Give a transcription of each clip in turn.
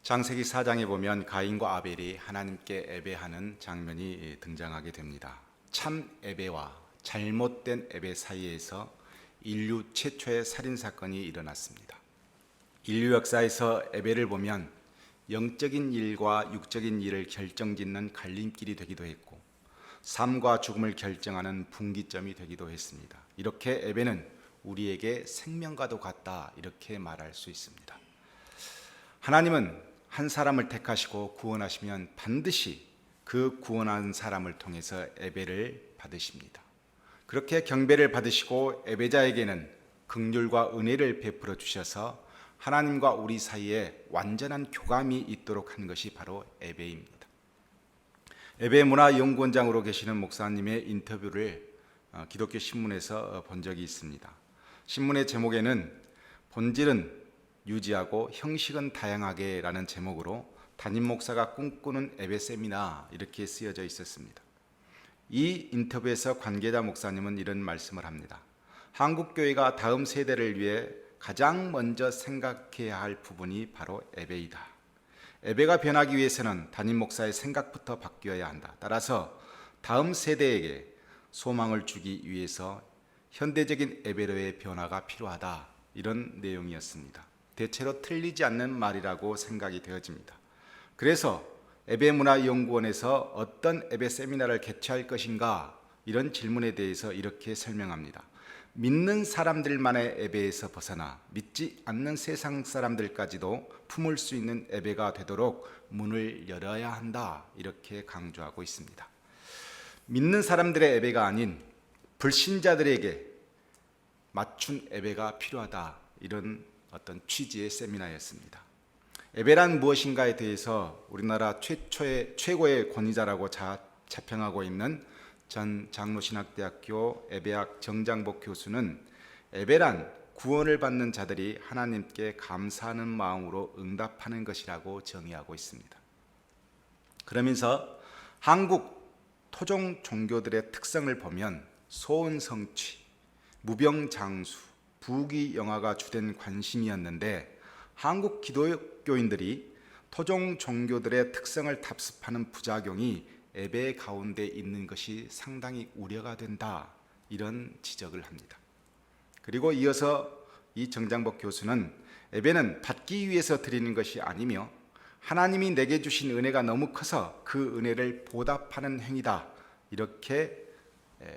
창세기 4장에 보면 가인과 아벨이 하나님께 예배하는 장면이 등장하게 됩니다. 참 예배와 잘못된 예배 사이에서 인류 최초의 살인사건이 일어났습니다. 인류 역사에서 예배를 보면 영적인 일과 육적인 일을 결정짓는 갈림길이 되기도 했고 삶과 죽음을 결정하는 분기점이 되기도 했습니다. 이렇게 예배는 우리에게 생명과도 같다, 이렇게 말할 수 있습니다. 하나님은 한 사람을 택하시고 구원하시면 반드시 그 구원한 사람을 통해서 예배를 받으십니다. 그렇게 경배를 받으시고 예배자에게는 긍휼과 은혜를 베풀어 주셔서 하나님과 우리 사이에 완전한 교감이 있도록 한 것이 바로 예배입니다. 예배문화연구원장으로 계시는 목사님의 인터뷰를 기독교 신문에서 본 적이 있습니다. 신문의 제목에는 본질은 유지하고 형식은 다양하게 라는 제목으로 담임 목사가 꿈꾸는 예배 세미나, 이렇게 쓰여져 있었습니다. 이 인터뷰에서 관계자 목사님은 이런 말씀을 합니다. 한국교회가 다음 세대를 위해 가장 먼저 생각해야 할 부분이 바로 예배이다. 예배가 변하기 위해서는 담임 목사의 생각부터 바뀌어야 한다. 따라서 다음 세대에게 소망을 주기 위해서 현대적인 예배로의 변화가 필요하다, 이런 내용이었습니다. 대체로 틀리지 않는 말이라고 생각이 되어집니다. 그래서 예배문화연구원에서 어떤 예배 세미나를 개최할 것인가, 이런 질문에 대해서 이렇게 설명합니다. 믿는 사람들만의 예배에서 벗어나 믿지 않는 세상 사람들까지도 품을 수 있는 예배가 되도록 문을 열어야 한다, 이렇게 강조하고 있습니다. 믿는 사람들의 예배가 아닌 불신자들에게 맞춘 예배가 필요하다, 이런 어떤 취지의 세미나였습니다. 예배란 무엇인가에 대해서 우리나라 최고의 권위자라고 자평하고 있는 전 장로신학대학교 예배학 정장복 교수는 예배란 구원을 받는 자들이 하나님께 감사하는 마음으로 응답하는 것이라고 정의하고 있습니다. 그러면서 한국 토종 종교들의 특성을 보면 소원성취, 무병장수, 부귀영화가 주된 관심이었는데 한국 기독교인들이 토종 종교들의 특성을 답습하는 부작용이 예배 가운데 있는 것이 상당히 우려가 된다, 이런 지적을 합니다. 그리고 이어서 이 정장복 교수는 예배는 받기 위해서 드리는 것이 아니며 하나님이 내게 주신 은혜가 너무 커서 그 은혜를 보답하는 행위다, 이렇게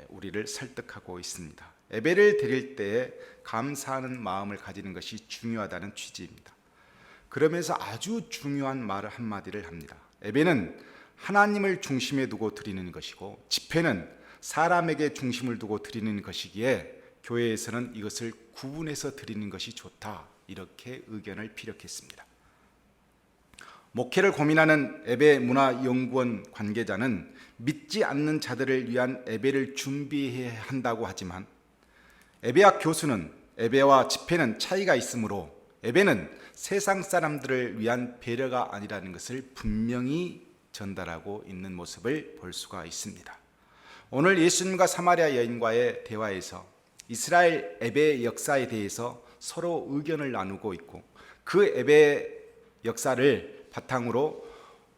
우리를 설득하고 있습니다. 예배를 드릴 때에 감사하는 마음을 가지는 것이 중요하다는 취지입니다. 그러면서 아주 중요한 말을 한마디를 합니다. 예배는 하나님을 중심에 두고 드리는 것이고 집회는 사람에게 중심을 두고 드리는 것이기에 교회에서는 이것을 구분해서 드리는 것이 좋다, 이렇게 의견을 피력했습니다. 목회를 고민하는 예배문화연구원 관계자는 믿지 않는 자들을 위한 예배를 준비해야 한다고 하지만 예배학 교수는 예배와 집회는 차이가 있으므로 예배는 세상 사람들을 위한 배려가 아니라는 것을 분명히 전달하고 있는 모습을 볼 수가 있습니다. 오늘 예수님과 사마리아 여인과의 대화에서 이스라엘 예배 역사에 대해서 서로 의견을 나누고 있고 그 예배 역사를 바탕으로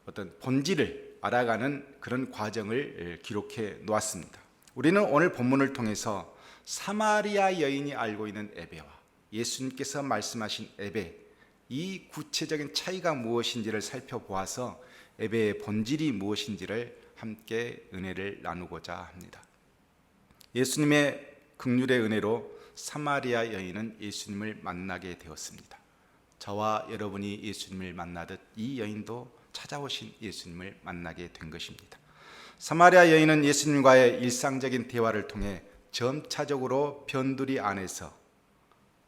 어떤 본질을 알아가는 그런 과정을 기록해 놓았습니다. 우리는 오늘 본문을 통해서 사마리아 여인이 알고 있는 예배와 예수님께서 말씀하신 예배, 이 구체적인 차이가 무엇인지를 살펴보아서 예배의 본질이 무엇인지를 함께 은혜를 나누고자 합니다. 예수님의 긍휼의 은혜로 사마리아 여인은 예수님을 만나게 되었습니다. 저와 여러분이 예수님을 만나듯 이 여인도 찾아오신 예수님을 만나게 된 것입니다. 사마리아 여인은 예수님과의 일상적인 대화를 통해 점차적으로 변두리 안에서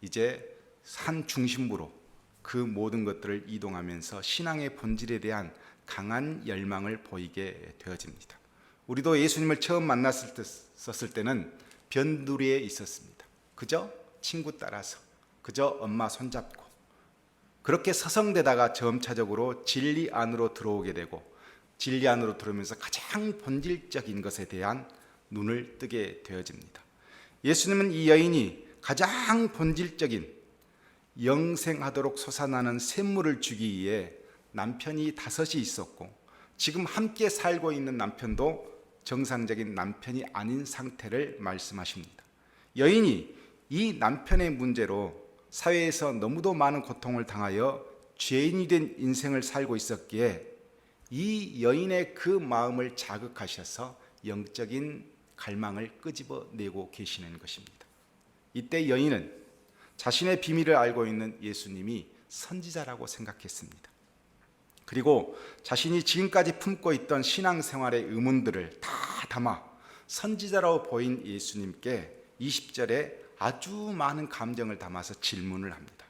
이제 한 중심부로 그 모든 것들을 이동하면서 신앙의 본질에 대한 강한 열망을 보이게 되어집니다. 우리도 예수님을 처음 만났을 때는 변두리에 있었습니다. 그저 친구 따라서, 그저 엄마 손잡고 그렇게 서성대다가 점차적으로 진리 안으로 들어오게 되고 진리 안으로 들어오면서 가장 본질적인 것에 대한 눈을 뜨게 되어집니다. 예수님은 이 여인이 가장 본질적인 영생하도록 솟아나는 샘물을 주기 위해 남편이 5이 있었고 지금 함께 살고 있는 남편도 정상적인 남편이 아닌 상태를 말씀하십니다. 여인이 이 남편의 문제로 사회에서 너무도 많은 고통을 당하여 죄인이 된 인생을 살고 있었기에 이 여인의 그 마음을 자극하셔서 영적인 갈망을 끄집어내고 계시는 것입니다. 이때 여인은 자신의 비밀을 알고 있는 예수님이 선지자라고 생각했습니다. 그리고 자신이 지금까지 품고 있던 신앙생활의 의문들을 다 담아 선지자라고 보인 예수님께 20절에 아주 많은 감정을 담아서 질문을 합니다.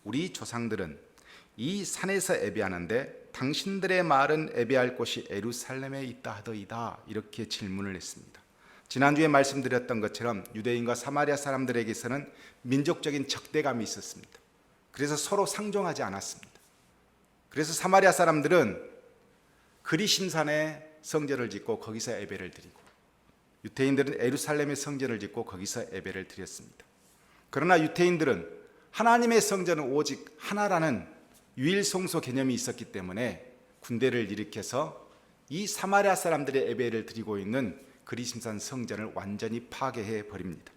우리 조상들은 이 산에서 예배하는데 당신들의 말은 예배할 곳이 예루살렘에 있다 하더이다, 이렇게 질문을 했습니다. 지난주에 말씀드렸던 것처럼 유대인과 사마리아 사람들에게서는 민족적인 적대감이 있었습니다. 그래서 서로 상종하지 않았습니다. 그래서 사마리아 사람들은 그리심산에 성전을 짓고 거기서 예배를 드리고, 유대인들은 예루살렘에 성전을 짓고 거기서 예배를 드렸습니다. 그러나 유대인들은 하나님의 성전은 오직 하나라는 유일성소 개념이 있었기 때문에 군대를 일으켜서 이 사마리아 사람들의 예배를 드리고 있는 그리심산 성전을 완전히 파괴해 버립니다.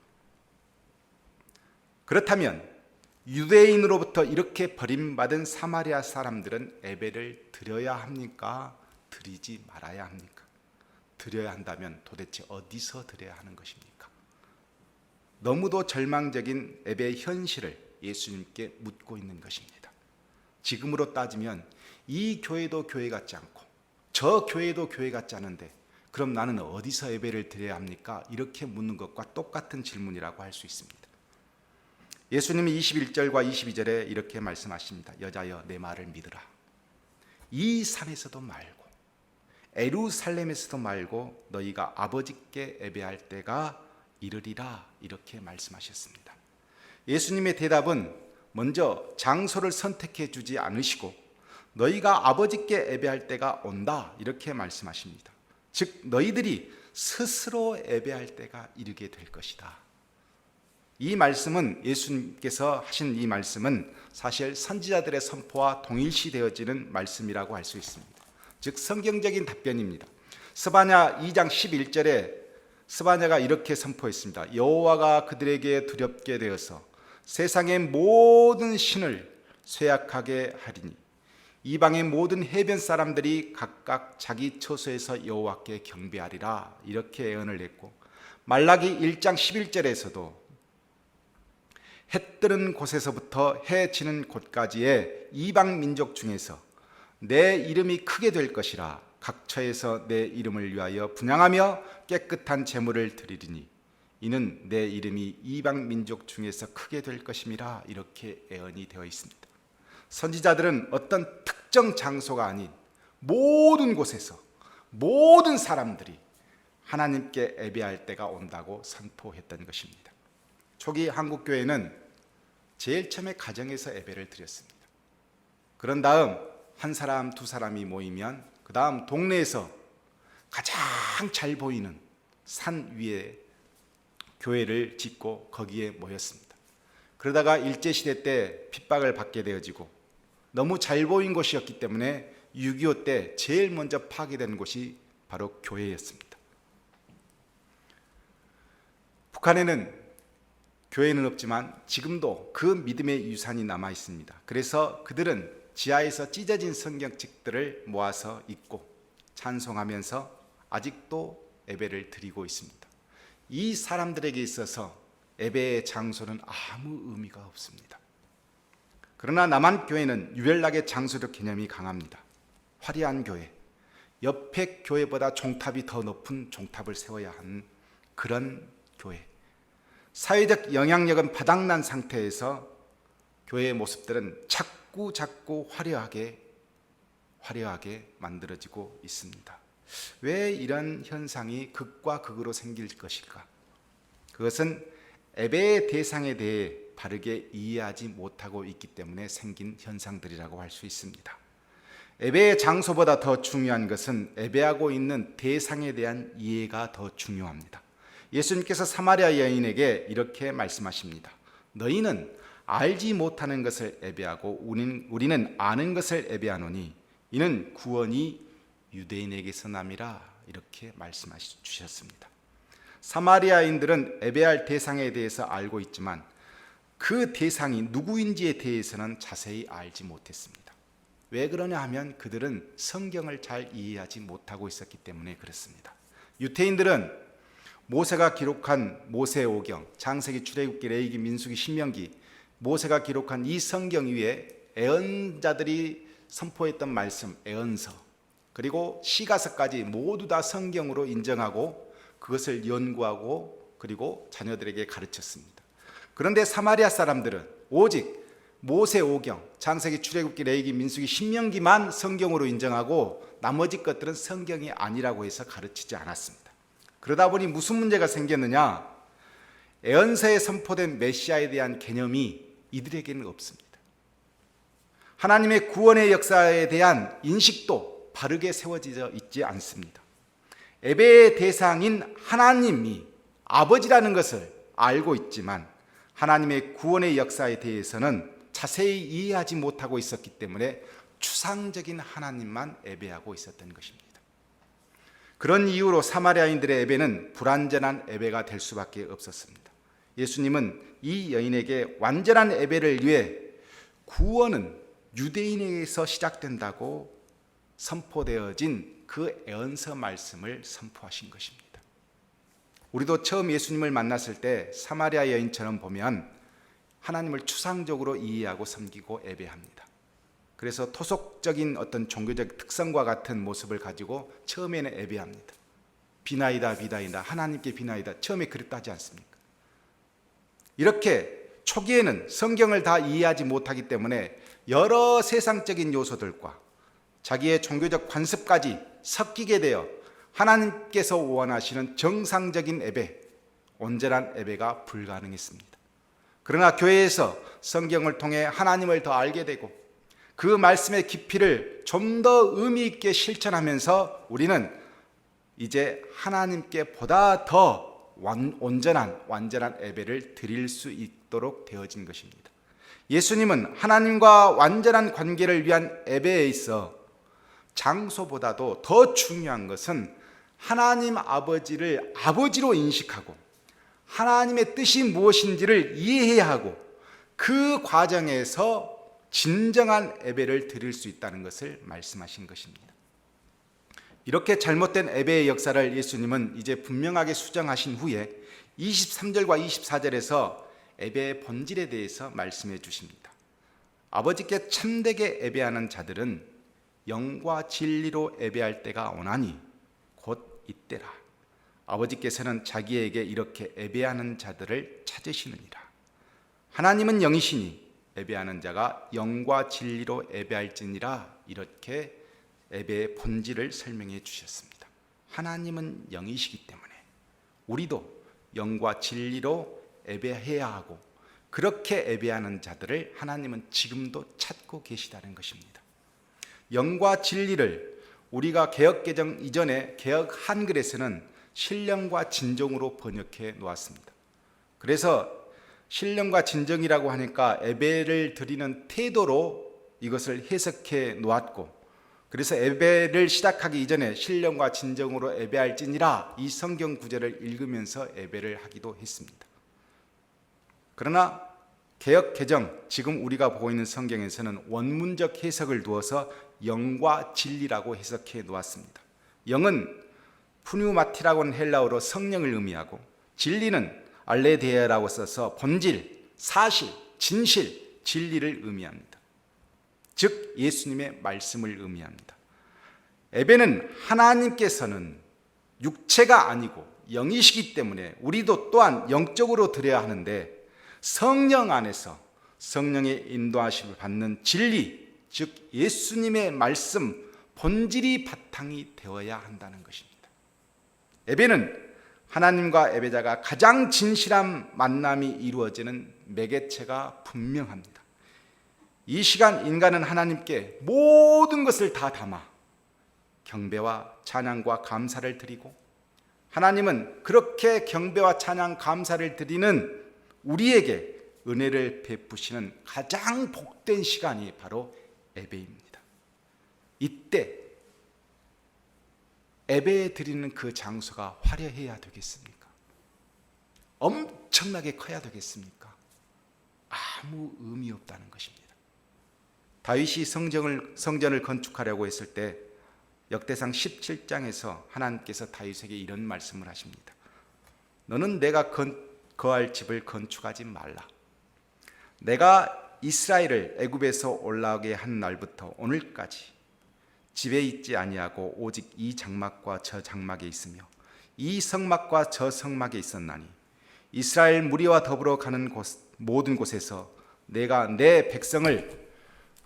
그렇다면 유대인으로부터 이렇게 버림받은 사마리아 사람들은 예배를 드려야 합니까? 드리지 말아야 합니까? 드려야 한다면 도대체 어디서 드려야 하는 것입니까? 너무도 절망적인 예배의 현실을 예수님께 묻고 있는 것입니다. 지금으로 따지면 이 교회도 교회 같지 않고 저 교회도 교회 같지 않은데 그럼 나는 어디서 예배를 드려야 합니까? 이렇게 묻는 것과 똑같은 질문이라고 할 수 있습니다. 예수님이 21절과 22절에 이렇게 말씀하십니다. 여자여, 내 말을 믿으라. 이 산에서도 말고 예루살렘에서도 말고 너희가 아버지께 예배할 때가 이르리라, 이렇게 말씀하셨습니다. 예수님의 대답은 먼저 장소를 선택해 주지 않으시고 너희가 아버지께 예배할 때가 온다, 이렇게 말씀하십니다. 즉 너희들이 스스로 예배할 때가 이르게 될 것이다. 이 말씀은, 예수님께서 하신 이 말씀은 사실 선지자들의 선포와 동일시되어지는 말씀이라고 할 수 있습니다. 즉 성경적인 답변입니다. 스바냐 2장 11절에 스바냐가 이렇게 선포했습니다. 여호와가 그들에게 두렵게 되어서 세상의 모든 신을 쇠약하게 하리니 이방의 모든 해변 사람들이 각각 자기 처소에서 여호와께 경배하리라, 이렇게 예언을 했고, 말라기 1장 11절에서도 해 뜨는 곳에서부터 해 지는 곳까지의 이방 민족 중에서 내 이름이 크게 될 것이라, 각처에서 내 이름을 위하여 분향하며 깨끗한 제물을 드리리니 이는 내 이름이 이방 민족 중에서 크게 될 것임이라, 이렇게 예언이 되어 있습니다. 선지자들은 어떤 특정 장소가 아닌 모든 곳에서 모든 사람들이 하나님께 예배할 때가 온다고 선포했던 것입니다. 초기 한국교회는 제일 처음에 가정에서 예배를 드렸습니다. 그런 다음 한 사람, 두 사람이 모이면 그 다음 동네에서 가장 잘 보이는 산 위에 교회를 짓고 거기에 모였습니다. 그러다가 일제시대 때 핍박을 받게 되어지고 너무 잘 보인 곳이었기 때문에 6.25 때 제일 먼저 파괴된 곳이 바로 교회였습니다. 북한에는 교회는 없지만 지금도 그 믿음의 유산이 남아 있습니다. 그래서 그들은 지하에서 찢어진 성경책들을 모아서 읽고 찬송하면서 아직도 예배를 드리고 있습니다. 이 사람들에게 있어서 예배의 장소는 아무 의미가 없습니다. 그러나 남한 교회는 유별나게 장소적 개념이 강합니다. 화려한 교회, 옆에 교회보다 종탑이 더 높은 종탑을 세워야 하는 그런 교회, 사회적 영향력은 바닥난 상태에서 교회의 모습들은 자꾸 화려하게 만들어지고 있습니다. 왜 이런 현상이 극과 극으로 생길 것일까? 그것은 예배의 대상에 대해 바르게 이해하지 못하고 있기 때문에 생긴 현상들이라고 할 수 있습니다. 예배의 장소보다 더 중요한 것은 예배하고 있는 대상에 대한 이해가 더 중요합니다. 예수님께서 사마리아 여인에게 이렇게 말씀하십니다. 너희는 알지 못하는 것을 예배하고 우리는 아는 것을 예배하노니 이는 구원이 유대인에게서 남이라 이렇게 말씀하시 주셨습니다. 사마리아인들은 예배할 대상에 대해서 알고 있지만 그 대상이 누구인지에 대해서는 자세히 알지 못했습니다. 왜 그러냐 하면 그들은 성경을 잘 이해하지 못하고 있었기 때문에 그렇습니다. 유대인들은 모세가 기록한 모세오경, 창세기, 출애굽기, 레위기, 민수기, 신명기, 모세가 기록한 이 성경 위에 예언자들이 선포했던 말씀, 예언서, 그리고 시가서까지 모두 다 성경으로 인정하고 그것을 연구하고 그리고 자녀들에게 가르쳤습니다. 그런데 사마리아 사람들은 오직 모세오경, 창세기, 출애굽기, 레위기, 민수기, 신명기만 성경으로 인정하고 나머지 것들은 성경이 아니라고 해서 가르치지 않았습니다. 그러다 보니 무슨 문제가 생겼느냐? 예언서에 선포된 메시아에 대한 개념이 이들에게는 없습니다. 하나님의 구원의 역사에 대한 인식도 바르게 세워져 있지 않습니다. 예배의 대상인 하나님이 아버지라는 것을 알고 있지만 하나님의 구원의 역사에 대해서는 자세히 이해하지 못하고 있었기 때문에 추상적인 하나님만 예배하고 있었던 것입니다. 그런 이유로 사마리아인들의 예배는 불완전한 예배가 될 수밖에 없었습니다. 예수님은 이 여인에게 완전한 예배를 위해 구원은 유대인에게서 시작된다고 선포되어진 그 예언서 말씀을 선포하신 것입니다. 우리도 처음 예수님을 만났을 때 사마리아 여인처럼 보면 하나님을 추상적으로 이해하고 섬기고 예배합니다. 그래서 토속적인 어떤 종교적 특성과 같은 모습을 가지고 처음에는 예배합니다. 비나이다 비나이다, 하나님께 비나이다, 처음에 그랬다 하지 않습니까? 이렇게 초기에는 성경을 다 이해하지 못하기 때문에 여러 세상적인 요소들과 자기의 종교적 관습까지 섞이게 되어 하나님께서 원하시는 정상적인 예배, 온전한 예배가 불가능했습니다. 그러나 교회에서 성경을 통해 하나님을 더 알게 되고 그 말씀의 깊이를 좀 더 의미 있게 실천하면서 우리는 이제 하나님께 보다 더 완전한 예배를 드릴 수 있도록 되어진 것입니다. 예수님은 하나님과 완전한 관계를 위한 예배에 있어 장소보다도 더 중요한 것은 하나님 아버지를 아버지로 인식하고 하나님의 뜻이 무엇인지를 이해해야 하고 그 과정에서 진정한 예배를 드릴 수 있다는 것을 말씀하신 것입니다. 이렇게 잘못된 예배의 역사를 예수님은 이제 분명하게 수정하신 후에 23절과 24절에서 예배의 본질에 대해서 말씀해 주십니다. 아버지께 참되게 예배하는 자들은 영과 진리로 예배할 때가 오나니 곧 이때라. 아버지께서는 자기에게 이렇게 예배하는 자들을 찾으시느니라. 하나님은 영이시니 예배하는 자가 영과 진리로 예배할지니라. 이렇게 예배의 본질을 설명해 주셨습니다. 하나님은 영이시기 때문에 우리도 영과 진리로 예배해야 하고 그렇게 예배하는 자들을 하나님은 지금도 찾고 계시다는 것입니다. 영과 진리를 우리가 개역개정 이전에 개역 한글에서는 신령과 진정으로 번역해 놓았습니다. 그래서 신령과 진정이라고 하니까 예배를 드리는 태도로 이것을 해석해 놓았고, 그래서 예배를 시작하기 이전에 신령과 진정으로 예배할지니라 이 성경 구절을 읽으면서 예배를 하기도 했습니다. 그러나 개역 개정 지금 우리가 보고 있는 성경에서는 원문적 해석을 두어서 영과 진리라고 해석해 놓았습니다. 영은 푸뉴마티라고 하는 헬라어로 성령을 의미하고, 진리는 알레데아라고 써서 본질, 사실, 진실, 진리를 의미합니다. 즉 예수님의 말씀을 의미합니다. 예배는 하나님께서는 육체가 아니고 영이시기 때문에 우리도 또한 영적으로 드려야 하는데, 성령 안에서 성령의 인도하심을 받는 진리, 즉 예수님의 말씀, 본질이 바탕이 되어야 한다는 것입니다. 예배는 하나님과 예배자가 가장 진실한 만남이 이루어지는 매개체가 분명합니다. 이 시간 인간은 하나님께 모든 것을 다 담아 경배와 찬양과 감사를 드리고, 하나님은 그렇게 경배와 찬양 감사를 드리는 우리에게 은혜를 베푸시는 가장 복된 시간이 바로 예배입니다. 이때 예배 드리는 그 장소가 화려해야 되겠습니까? 엄청나게 커야 되겠습니까? 아무 의미 없다는 것입니다. 다윗이 성전을 건축하려고 했을 때 역대상 17장에서 하나님께서 다윗에게 이런 말씀을 하십니다. 너는 내가 거할 집을 건축하지 말라. 내가 이스라엘을 애굽에서 올라오게 한 날부터 오늘까지 집에 있지 아니하고 오직 이 장막과 저 장막에 있으며 이 성막과 저 성막에 있었나니 이스라엘 무리와 더불어 가는 모든 곳에서 내가 내 백성을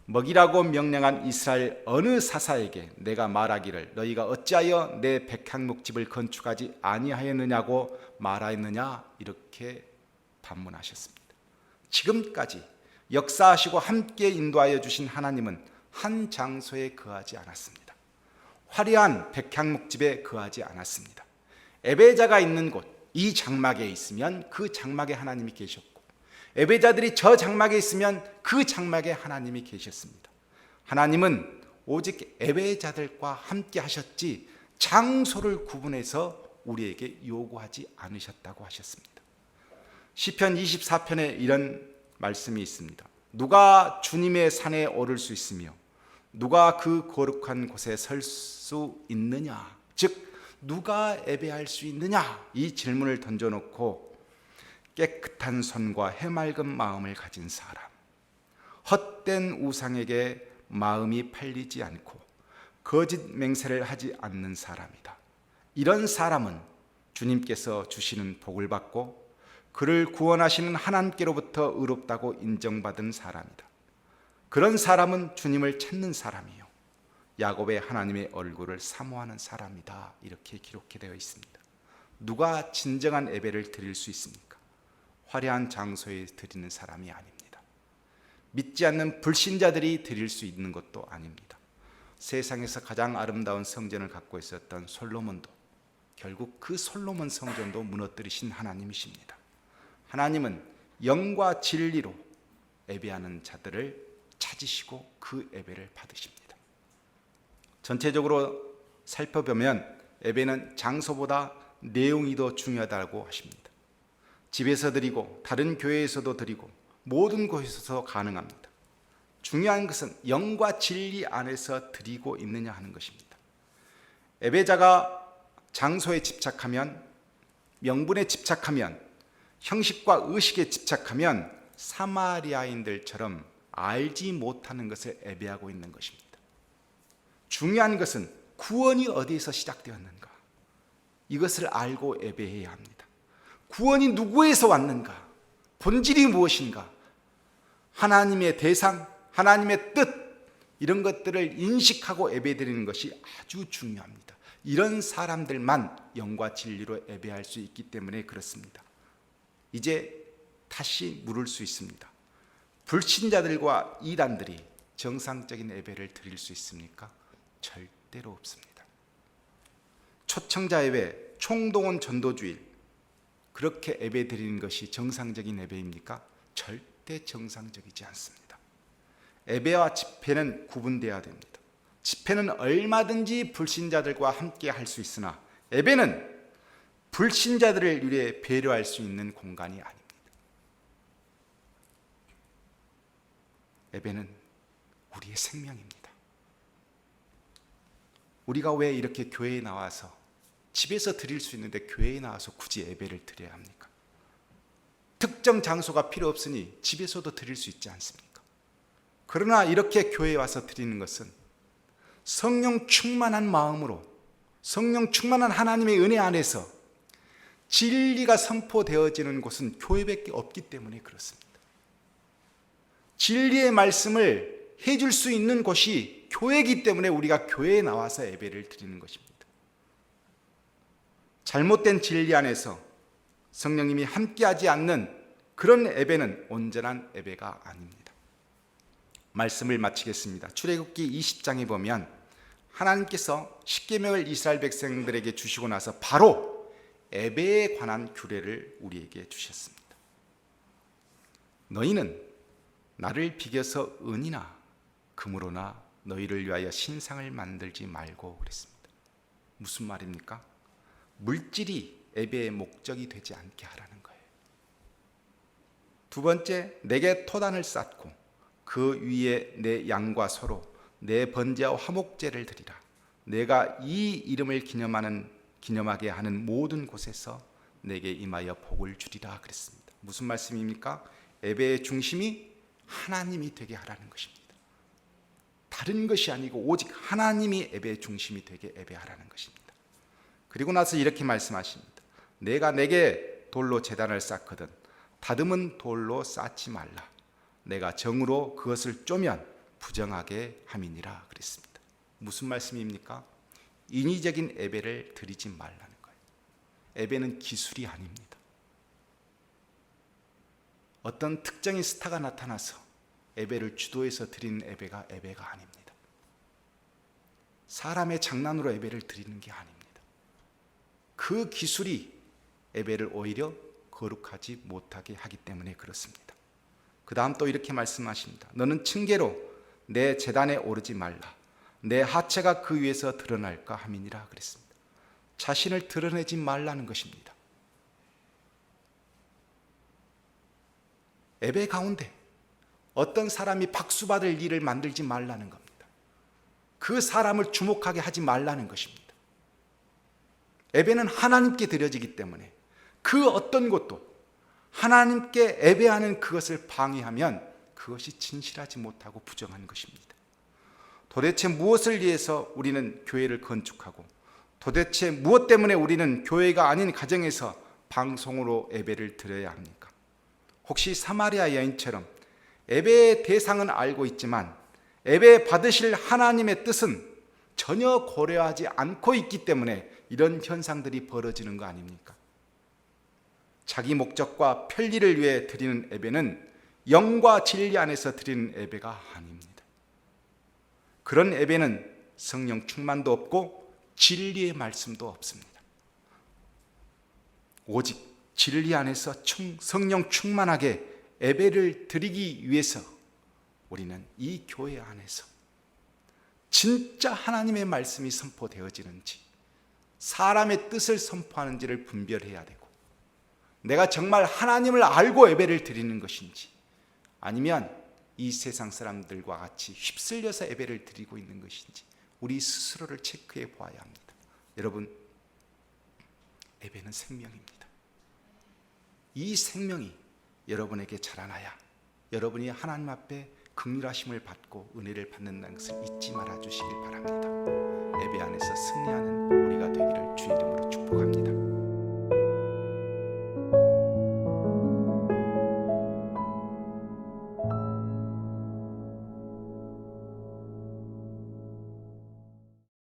먹이라고 명령한 이스라엘 어느 사사에게 내가 말하기를 너희가 어찌하여 내 백향목집을 건축하지 아니하였느냐고 말하였느냐 이렇게 반문하셨습니다. 지금까지 역사하시고 함께 인도하여 주신 하나님은 한 장소에 거하지 않았습니다. 화려한 백향목집에 거하지 않았습니다. 예배자가 있는 곳, 이 장막에 있으면 그 장막에 하나님이 계셨고 예배자들이 저 장막에 있으면 그 장막에 하나님이 계셨습니다. 하나님은 오직 예배자들과 함께 하셨지 장소를 구분해서 우리에게 요구하지 않으셨다고 하셨습니다. 시편 24편에 이런 말씀이 있습니다. 누가 주님의 산에 오를 수 있으며 누가 그 거룩한 곳에 설 수 있느냐, 즉 누가 예배할 수 있느냐, 이 질문을 던져놓고 깨끗한 손과 해맑은 마음을 가진 사람, 헛된 우상에게 마음이 팔리지 않고 거짓 맹세를 하지 않는 사람이다. 이런 사람은 주님께서 주시는 복을 받고 그를 구원하시는 하나님께로부터 의롭다고 인정받은 사람이다. 그런 사람은 주님을 찾는 사람이요 야곱의 하나님의 얼굴을 사모하는 사람이다. 이렇게 기록되어 있습니다. 누가 진정한 예배를 드릴 수 있습니까? 화려한 장소에 드리는 사람이 아닙니다. 믿지 않는 불신자들이 드릴 수 있는 것도 아닙니다. 세상에서 가장 아름다운 성전을 갖고 있었던 솔로몬도 결국 그 솔로몬 성전도 무너뜨리신 하나님이십니다. 하나님은 영과 진리로 예배하는 자들을 찾으시고 그 예배를 받으십니다. 전체적으로 살펴보면 예배는 장소보다 내용이 더 중요하다고 하십니다. 집에서 드리고 다른 교회에서도 드리고 모든 곳에서 가능합니다. 중요한 것은 영과 진리 안에서 드리고 있느냐 하는 것입니다. 예배자가 장소에 집착하면, 명분에 집착하면, 형식과 의식에 집착하면 사마리아인들처럼 알지 못하는 것을 예배하고 있는 것입니다. 중요한 것은 구원이 어디에서 시작되었는가, 이것을 알고 예배해야 합니다. 구원이 누구에서 왔는가, 본질이 무엇인가, 하나님의 대상, 하나님의 뜻, 이런 것들을 인식하고 예배드리는 것이 아주 중요합니다. 이런 사람들만 영과 진리로 예배할 수 있기 때문에 그렇습니다. 이제 다시 물을 수 있습니다. 불신자들과 이단들이 정상적인 예배를 드릴 수 있습니까? 절대로 없습니다. 초청자 예배, 총동원 전도주일, 그렇게 예배 드리는 것이 정상적인 예배입니까? 절대 정상적이지 않습니다. 예배와 집회는 구분되어야 됩니다. 집회는 얼마든지 불신자들과 함께 할 수 있으나 예배는 불신자들을 위해 배려할 수 있는 공간이 아닙니다. 예배는 우리의 생명입니다. 우리가 왜 이렇게 교회에 나와서, 집에서 드릴 수 있는데 교회에 나와서 굳이 예배를 드려야 합니까? 특정 장소가 필요 없으니 집에서도 드릴 수 있지 않습니까? 그러나 이렇게 교회에 와서 드리는 것은 성령 충만한 마음으로, 성령 충만한 하나님의 은혜 안에서 진리가 선포되어지는 곳은 교회밖에 없기 때문에 그렇습니다. 진리의 말씀을 해줄 수 있는 곳이 교회이기 때문에 우리가 교회에 나와서 예배를 드리는 것입니다. 잘못된 진리 안에서 성령님이 함께하지 않는 그런 예배는 온전한 예배가 아닙니다. 말씀을 마치겠습니다. 출애굽기 20장에 보면 하나님께서 십계명을 이스라엘 백성들에게 주시고 나서 바로 예배에 관한 규례를 우리에게 주셨습니다. 너희는 나를 비겨서 은이나 금으로나 너희를 위하여 신상을 만들지 말고 그랬습니다. 무슨 말입니까? 물질이 예배의 목적이 되지 않게 하라는 거예요. 두 번째, 내게 토단을 쌓고 그 위에 내 양과 소로 내 번제와 화목제를 드리라. 내가 이 이름을 기념하게 하는 모든 곳에서 내게 임하여 복을 주리라 그랬습니다. 무슨 말씀입니까? 예배의 중심이 하나님이 되게 하라는 것입니다. 다른 것이 아니고 오직 하나님이 예배의 중심이 되게 예배하라는 것입니다. 그리고 나서 이렇게 말씀하십니다. 내가 내게 돌로 제단을 쌓거든 다듬은 돌로 쌓지 말라. 내가 정으로 그것을 쪼면 부정하게 함이니라 그랬습니다. 무슨 말씀입니까? 인위적인 예배를 드리지 말라는 거예요. 예배는 기술이 아닙니다. 어떤 특정의 스타가 나타나서 예배를 주도해서 드리는 예배가 아닙니다. 사람의 장난으로 예배를 드리는 게 아닙니다. 그 기술이 예배를 오히려 거룩하지 못하게 하기 때문에 그렇습니다. 그 다음 또 이렇게 말씀하십니다. 너는 층계로 내 제단에 오르지 말라. 내 하체가 그 위에서 드러날까 함이니라 그랬습니다. 자신을 드러내지 말라는 것입니다. 예배 가운데 어떤 사람이 박수받을 일을 만들지 말라는 겁니다. 그 사람을 주목하게 하지 말라는 것입니다. 예배는 하나님께 드려지기 때문에 그 어떤 것도 하나님께 예배하는 그것을 방해하면 그것이 진실하지 못하고 부정한 것입니다. 도대체 무엇을 위해서 우리는 교회를 건축하고 도대체 무엇 때문에 우리는 교회가 아닌 가정에서 방송으로 예배를 드려야 합니까? 혹시 사마리아 여인처럼 예배의 대상은 알고 있지만 예배 받으실 하나님의 뜻은 전혀 고려하지 않고 있기 때문에 이런 현상들이 벌어지는 거 아닙니까? 자기 목적과 편리를 위해 드리는 예배는 영과 진리 안에서 드리는 예배가 아닙니다. 그런 예배는 성령 충만도 없고 진리의 말씀도 없습니다. 오직 진리 안에서 성령 충만하게 예배를 드리기 위해서 우리는 이 교회 안에서 진짜 하나님의 말씀이 선포되어지는지 사람의 뜻을 선포하는지를 분별해야 되고 내가 정말 하나님을 알고 예배를 드리는 것인지 아니면 이 세상 사람들과 같이 휩쓸려서 예배를 드리고 있는 것인지 우리 스스로를 체크해 보아야 합니다. 여러분, 예배는 생명입니다. 이 생명이 여러분에게 자라나야 여러분이 하나님 앞에 긍휼하심을 받고 은혜를 받는다는 것을 잊지 말아 주시길 바랍니다. 예배 안에서 승리하는